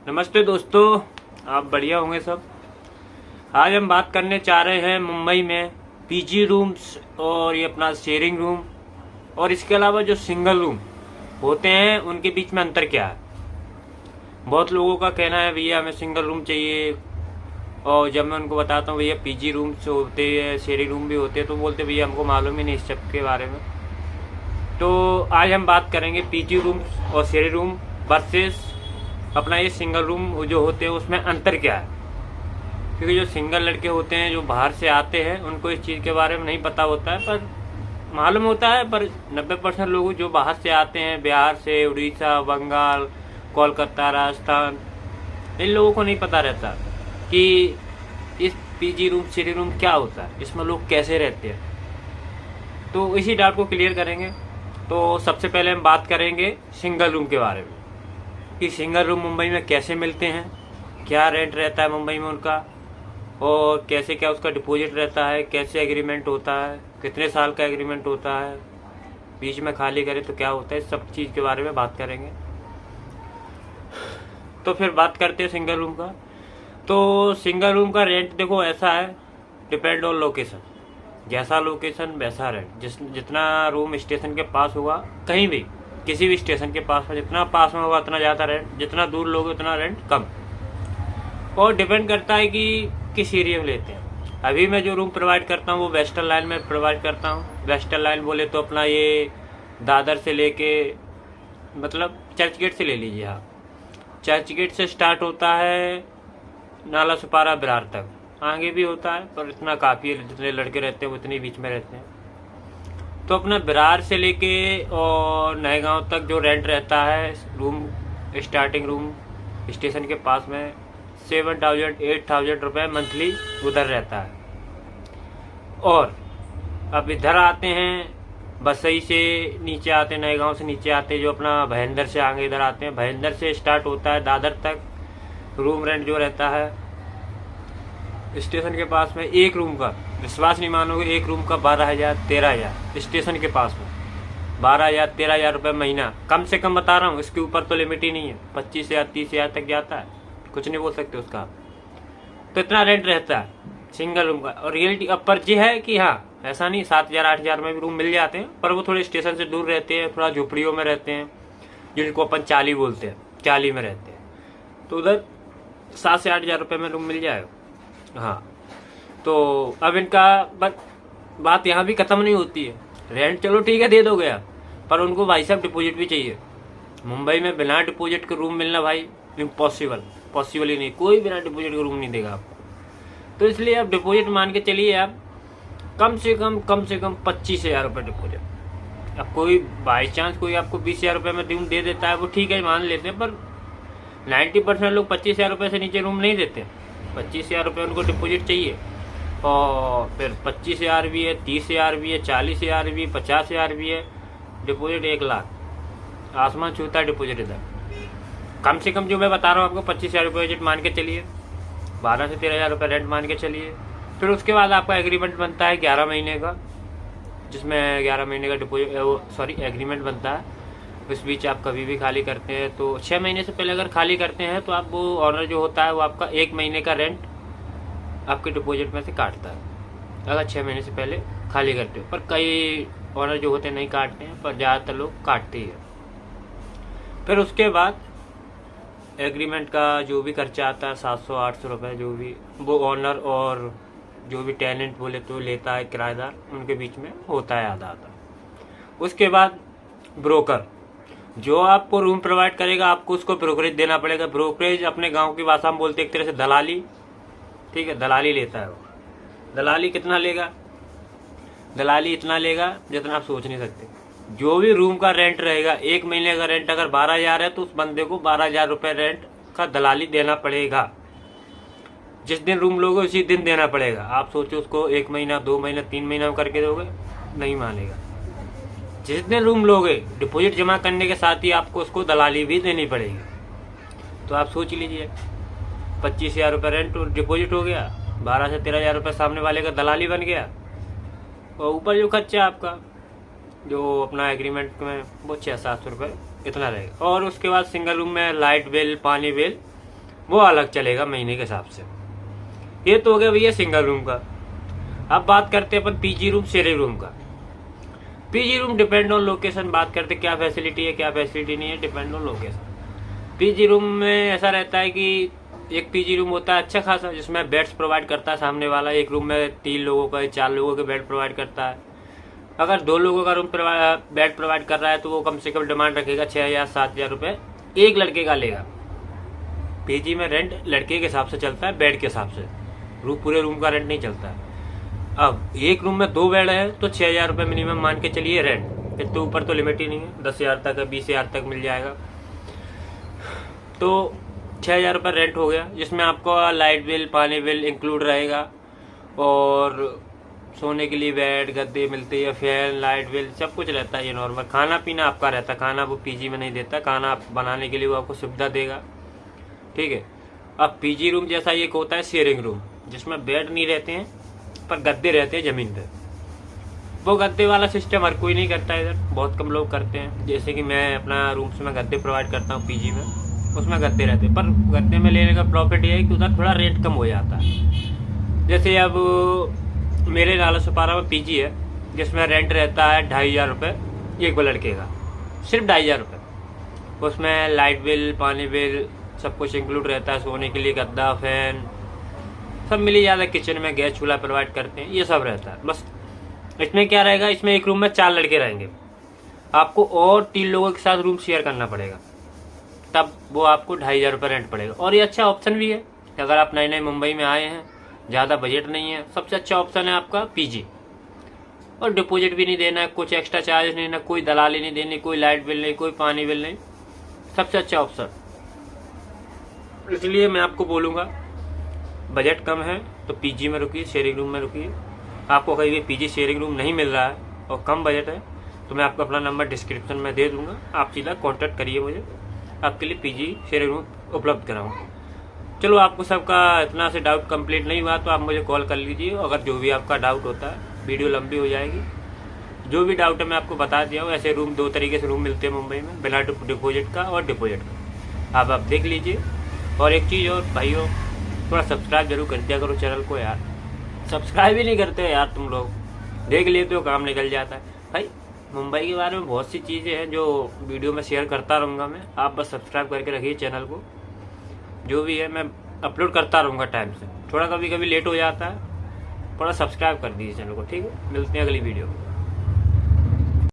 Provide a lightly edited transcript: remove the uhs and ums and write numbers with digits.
नमस्ते दोस्तों, आप बढ़िया होंगे सब। आज हम बात करने चाह रहे हैं मुंबई में पीजी रूम्स और ये अपना शेयरिंग रूम और इसके अलावा जो सिंगल रूम होते हैं उनके बीच में अंतर क्या है। बहुत लोगों का कहना है भैया हमें सिंगल रूम चाहिए, और जब मैं उनको बताता हूँ भैया पीजी रूम्स होते हैं, शेयरिंग रूम भी होते हैं, तो बोलते भैया हमको मालूम ही नहीं इस सब के बारे में। तो आज हम बात करेंगे पीजी रूम्स और शेयरिंग रूम वर्सेस अपना ये सिंगल रूम जो होते हैं उसमें अंतर क्या है। क्योंकि जो सिंगल लड़के होते हैं जो बाहर से आते हैं उनको इस चीज़ के बारे में नहीं पता होता है, पर मालूम होता है। पर 90% लोग जो बाहर से आते हैं, बिहार से, उड़ीसा, बंगाल, कोलकाता, राजस्थान, इन लोगों को नहीं पता रहता कि इस पीजी रूम शेयरिंग रूम क्या होता है, इसमें लोग कैसे रहते हैं। तो इसी डाउट को क्लियर करेंगे। तो सबसे पहले हम बात करेंगे सिंगल रूम के बारे में कि सिंगल रूम मुंबई में कैसे मिलते हैं, क्या रेंट रहता है मुंबई में उनका, और कैसे क्या उसका डिपॉजिट रहता है, कैसे एग्रीमेंट होता है, कितने साल का एग्रीमेंट होता है, बीच में खाली करे तो क्या होता है, सब चीज़ के बारे में बात करेंगे। तो फिर बात करते हैं सिंगल रूम का। तो सिंगल रूम का रेंट देखो ऐसा है, डिपेंड ऑन लोकेशन। जैसा लोकेशन वैसा रेंट। जितना रूम स्टेशन के पास होगा, कहीं भी किसी भी स्टेशन के पास में, जितना पास में होगा उतना ज़्यादा रेंट, जितना दूर लोगे उतना रेंट कम। और डिपेंड करता है कि किस एरिया में लेते हैं। अभी मैं जो रूम प्रोवाइड करता हूँ वो वेस्टर्न लाइन में प्रोवाइड करता हूँ। वेस्टर्न लाइन बोले तो अपना ये दादर से लेके मतलब चर्च गेट से ले लीजिए आप। चर्च गेट से स्टार्ट होता है नाला सुपारा बिरार तक, आगे भी होता है पर इतना काफ़ी है, जितने लड़के रहते हैं उतने बीच में रहते हैं। तो अपना बिरार से लेके और नए गांव तक जो रेंट रहता है रूम, स्टार्टिंग रूम स्टेशन के पास में 7,000-8,000 रुपये मंथली उधर रहता है। और अब इधर आते हैं बसई से नीचे आते हैं, नए गांव से नीचे आते हैं, जो अपना भयंदर से आगे इधर आते हैं। भयंदर से स्टार्ट होता है दादर तक रूम रेंट जो रहता है स्टेशन के पास में, एक रूम का, विश्वास नहीं मानोगे, एक रूम का 12,000 13,000 स्टेशन के पास में 12,000 13,000 रुपये महीना, कम से कम बता रहा हूँ। इसके ऊपर तो लिमिट ही नहीं है, 25,000 30,000 तक जाता है, कुछ नहीं बोल सकते उसका। तो इतना रेंट रहता है सिंगल रूम का। और रियलिटी अब पर ये है कि हाँ, ऐसा नहीं 7,000 8,000 में भी रूम मिल जाते हैं, पर वो थोड़े स्टेशन से दूर रहते हैं, थोड़ा झुपड़ियों में रहते हैं, जिनको अपन चाली बोलते हैं, चाली में रहते हैं। तो उधर 7 से 8,000 रुपये में रूम मिल जाएगा। हाँ, तो अब इनका बात यहाँ भी ख़त्म नहीं होती है। रेंट चलो ठीक है दे दोगे आप, पर उनको भाई साहब डिपॉजिट भी चाहिए। मुंबई में बिना डिपॉजिट के रूम मिलना भाई पॉसिबल ही नहीं, कोई बिना डिपॉजिट के रूम नहीं देगा आपको। तो इसलिए आप डिपॉजिट मान के चलिए, आप कम से कम 25,000 रुपये डिपॉजिट। अब कोई बाई चांस कोई आपको 20,000 रुपये में रूम दे देता है, वो ठीक है मान लेते हैं, पर 90% लोग 25,000 रुपये से नीचे रूम नहीं देते। 25,000 रुपये उनको डिपॉजिट चाहिए, और फिर 25,000 भी है, 30,000 भी है, 40,000 भी है, 50,000 भी है, डिपॉजिट 1,00,000 आसमान छूता है डिपॉजिट इधर। कम से कम जो मैं बता रहा हूँ आपको 25,000 डिपॉजिट मान के चलिए, 12 से 13,000 रुपये रेंट मान के चलिए। फिर उसके बाद आपका एग्रीमेंट बनता है 11 महीने का, जिसमें 11 महीने का डिपॉजिट एग्रीमेंट बनता है। इस बीच आप कभी भी खाली करते हैं तो 6 महीने से पहले अगर खाली करते हैं तो आप वो ऑनर जो होता है वो आपका 1 महीने का रेंट आपके डिपॉजिट में से काटता है, अगर 6 महीने से पहले खाली करते हो। पर कई ऑनर जो होते हैं नहीं काटते हैं, पर ज़्यादातर लोग काटते ही हैं। फिर उसके बाद एग्रीमेंट का जो भी खर्चा आता है 700-800 रुपये, जो भी वो ऑनर और जो भी टेनेंट बोले तो लेता है किराएदार, उनके बीच में होता है आधा आधा। उसके बाद ब्रोकर जो आपको रूम प्रोवाइड करेगा, आपको उसको ब्रोकरेज देना पड़ेगा। ब्रोकरेज अपने गांव की भाषा में बोलते एक तरह से दलाली, ठीक है, दलाली लेता है वो। दलाली कितना लेगा? दलाली इतना लेगा जितना आप सोच नहीं सकते। जो भी रूम का रेंट रहेगा, 1 महीने का रेंट अगर 12,000 है तो उस बंदे को 12,000 रुपये रेंट का दलाली देना पड़ेगा। जिस दिन रूम लोगे उसी दिन देना पड़ेगा। आप सोचो उसको 1 महीना 2 महीना 3 महीना करके दोगे, नहीं मानेगा। जिस दिन रूम लोगे डिपॉजिट जमा करने के साथ ही आपको उसको दलाली भी देनी पड़ेगी। तो आप सोच लीजिए 25,000 रुपये रेंट डिपॉजिट हो गया, 12 से 13,000 रुपये सामने वाले का दलाली बन गया, और ऊपर जो खर्चा आपका जो अपना एग्रीमेंट में वो 600-700 रुपये इतना रहेगा। और उसके बाद सिंगल रूम में लाइट बिल, पानी बिल वो अलग चलेगा महीने के हिसाब से। ये तो हो गया भैया सिंगल रूम का। अब बात करते हैं अपन पीजी रूम, शेयरिंग रूम का। PG room depend on location. बात करते क्या फैसिलिटी है क्या फैसिलिटी नहीं है, depend on location. PG room में ऐसा रहता है कि एक पीजी रूम होता है अच्छा खासा, जिसमें बेड्स प्रोवाइड करता है सामने वाला। एक रूम में 3 लोगों का 4 लोगों के बेड प्रोवाइड करता है। अगर 2 लोगों का रूम बेड प्रोवाइड कर रहा है तो वो कम से कम डिमांड रखेगा 6,000-7,000 रुपये एक लड़के का लेगा। पीजी में रेंट लड़के के हिसाब से चलता है, बेड के हिसाब से। पूरे रूम का रेंट नहीं चलता है। अब एक रूम में 2 बेड है तो 6,000 रुपये मिनिमम मान के चलिए रेंट। इसके ऊपर तो लिमिट ही नहीं है, 10,000 तक है, 20,000 तक मिल जाएगा। तो 6,000 रुपये रेंट हो गया, जिसमें आपको लाइट बिल पानी बिल इंक्लूड रहेगा, और सोने के लिए बेड गद्दे मिलते हैं, फैन लाइट बिल सब कुछ रहता है। ये नॉर्मल खाना पीना आपका रहता है। खाना वो पीजी में नहीं देता, खाना आप बनाने के लिए वो आपको सुविधा देगा, ठीक है। अब पीजी रूम जैसा एक होता है शेयरिंग रूम, जिसमें बेड नहीं रहते हैं पर गद्दे रहते हैं ज़मीन पे। वो गद्दे वाला सिस्टम हर कोई नहीं करता है इधर, बहुत कम लोग करते हैं। जैसे कि मैं अपना रूम से मैं गद्दे प्रोवाइड करता हूँ पीजी में, उसमें गद्दे रहते हैं। पर गद्दे में लेने का प्रॉफिट ये है कि उधर थोड़ा रेट कम हो जाता है। जैसे अब मेरे नाला सुपारा में पीजी है, जिसमें रेंट रहता है 2,500 रुपये एक लड़के का, सिर्फ 2,500 रुपये। उसमें लाइट बिल पानी बिल सब कुछ इंक्लूड रहता है। सोने के लिए गद्दा फैन सब मिल ही जाता है। किचन में गैस चूल्हा प्रोवाइड करते हैं, ये सब रहता है। बस इसमें क्या रहेगा, इसमें एक रूम में 4 लड़के रहेंगे, आपको और 3 लोगों के साथ रूम शेयर करना पड़ेगा, तब वो आपको 2,500 रुपये रेंट पड़ेगा। और ये अच्छा ऑप्शन भी है कि अगर आप नए नए मुंबई में आए हैं, ज़्यादा बजट नहीं है, सबसे अच्छा ऑप्शन है आपका पीजी। और डिपॉजिट भी नहीं देना है, कुछ एक्स्ट्रा चार्ज नहीं देना, कोई दलाली नहीं देनी, कोई लाइट बिल नहीं, कोई पानी बिल नहीं, सबसे अच्छा ऑप्शन। इसलिए मैं आपको बोलूँगा बजट कम है तो पीजी में रुकिए, शेयरिंग रूम में रुकिए। आपको कहीं भी पीजी शेयरिंग रूम नहीं मिल रहा है और कम बजट है तो मैं आपको अपना नंबर डिस्क्रिप्शन में दे दूँगा, आप सीधा कॉन्टैक्ट करिए मुझे, आपके लिए पीजी शेयरिंग रूम उपलब्ध कराऊँगा। चलो आपको सबका इतना से डाउट कंप्लीट नहीं हुआ तो आप मुझे कॉल कर लीजिए। अगर जो भी आपका डाउट होता है, वीडियो लंबी हो जाएगी, जो भी डाउट है मैं आपको बता दिया हूँ। ऐसे रूम 2 तरीके से रूम मिलते हैं मुंबई में, बिना डिपॉजिट का और डिपॉजिट का। आप देख लीजिए। और एक चीज़ और भाइयों, थोड़ा सब्सक्राइब जरूर कर दिया करो चैनल को यार। सब्सक्राइब ही नहीं करते हो यार तुम लोग, देख लेते हो काम निकल जाता है। भाई मुंबई के बारे में बहुत सी चीज़ें हैं जो वीडियो में शेयर करता रहूँगा मैं, आप बस सब्सक्राइब करके रखिए चैनल को। जो भी है मैं अपलोड करता रहूँगा टाइम से, थोड़ा कभी कभी लेट हो जाता है, थोड़ा सब्सक्राइब कर दीजिए चैनल को, ठीक है। मिलते हैं अगली वीडियो में।